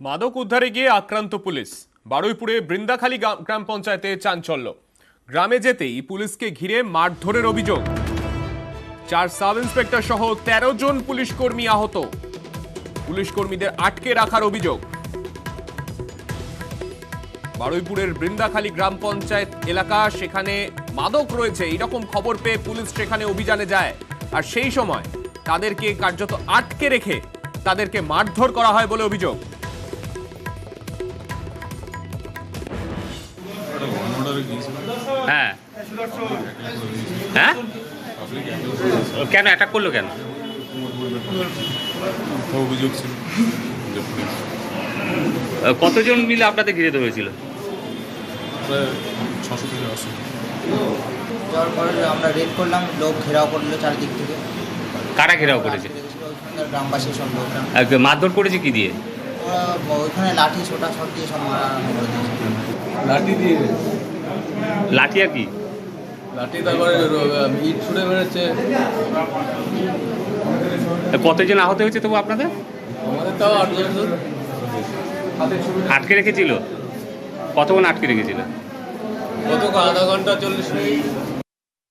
মাদক উদ্ধারে গিয়ে আক্রান্ত পুলিশ। বারুইপুরে বৃন্দাখালী গ্রাম পঞ্চায়েতে চাঞ্চল্য। গ্রামে যেতেই পুলিশকে ঘিরে মারধরের অভিযোগ। 4 সাব ইন্সপেক্টর সহ 13 জন পুলিশ কর্মী আহত। পুলিশ কর্মীদের আটকে রাখার অভিযোগ। বারুইপুরের বৃন্দাখালী গ্রাম পঞ্চায়েত এলাকা, সেখানে মাদক রয়েছে এরকম খবর পেয়ে পুলিশ সেখানে অভিযানে যায়। আর সেই সময় তাদেরকে কার্যত আটকে রেখে তাদেরকে মারধর করা হয় বলে অভিযোগ। হ্যাঁ হ্যাঁ কেন অ্যাটাক করলো কেন? অভিযোগ ছিল। কতজন মিলে আপনাদের ঘিরে ধরেছিল? প্রায় 600 থেকে 800। যাওয়ার পরে আমরা রেড করলাম, লোক ঘেরাও করলো চারিদিক থেকে। কারা ঘেরাও করেছে? ওইখানকার গ্রামবাসী সব লোকরা মারধর করেছে কি দিয়ে? ওরা ওইখানে লাঠি ছোটা ছট দিয়ে সব মারা করে দিয়েছে। লাঠি দিয়ে, লাঠি আর কি? লাঠি তারপরে ইট ছুঁড়ে মেরেছে। কতজন আহত হয়েছে তবু আপনাদের? আমাদের তাও 8 জন। আটকে রেখেছিল? কতক্ষণ আটকে রেখেছিল? কত আধা ঘন্টা 40 মিনিট।